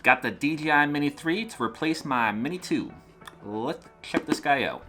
Got the DJI Mini 3 to replace my Mini 2. Let's check this guy out.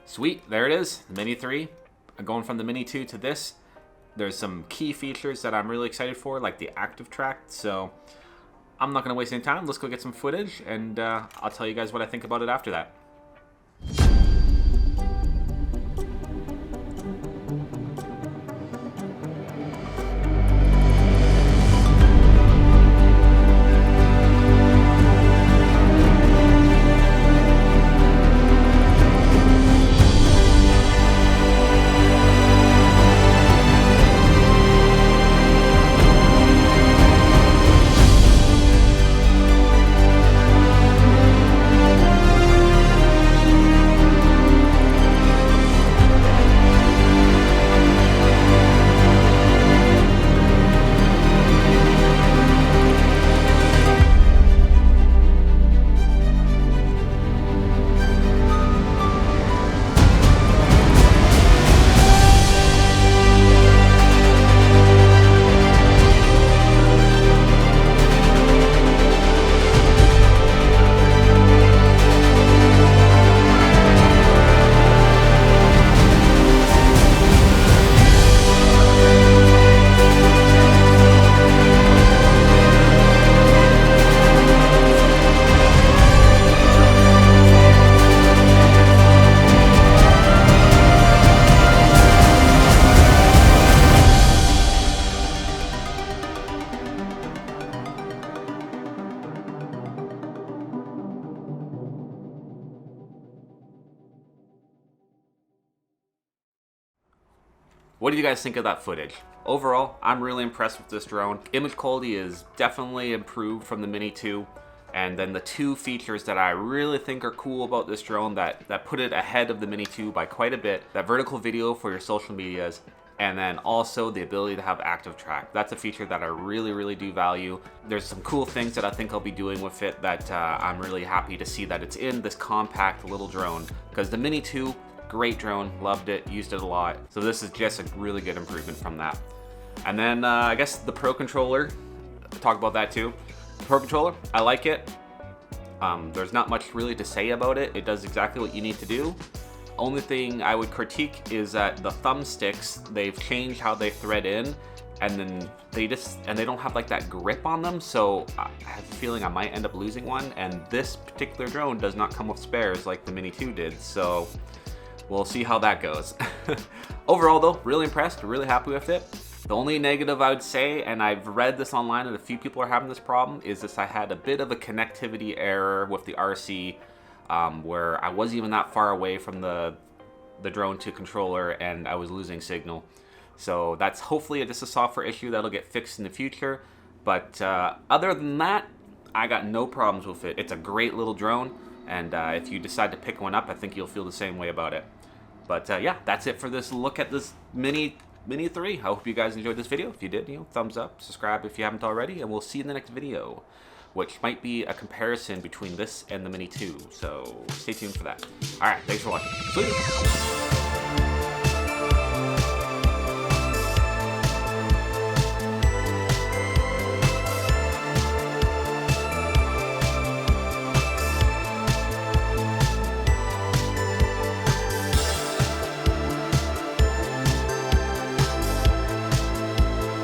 Sweet, there it is, the Mini 3. I'm going from the Mini 2 to this. There's some key features that I'm really excited for, like the active track, so I'm not gonna waste any time. Let's go get some footage, and I'll tell you guys what I think about it after that. What do you guys think of that footage? Overall, I'm really impressed with this drone. Image quality is definitely improved from the Mini 2. And then the two features that I really think are cool about this drone that put it ahead of the Mini 2 by quite a bit, that vertical video for your social medias, and then also the ability to have active track. That's a feature that I really do value. There's some cool things that I think I'll be doing with it that I'm really happy to see that it's in this compact little drone, because the Mini 2, great drone, loved it, used it a lot. So this is just a really good improvement from that. And then I guess the Pro controller, talk about that too. The Pro controller, I like it. There's not much really to say about it. It does exactly what you need to do. Only thing I would critique is that the thumbsticks, they've changed how they thread in, and then they don't have like that grip on them, so I have a feeling I might end up losing one, and this particular drone does not come with spares like the Mini 2 did, so we'll see how that goes. Overall though, really impressed, really happy with it. The only negative I would say, and I've read this online and a few people are having this problem, is this: I had a bit of a connectivity error with the RC, where I wasn't even that far away from the drone to controller and I was losing signal. So that's hopefully just a software issue that'll get fixed in the future. But other than that, I got no problems with it. It's a great little drone, and if you decide to pick one up, I think you'll feel the same way about it. But yeah, that's it for this look at this Mini 3. I hope you guys enjoyed this video. If you did, thumbs up, subscribe if you haven't already, and we'll see you in the next video, which might be a comparison between this and the Mini 2. So stay tuned for that. All right, thanks for watching. See you.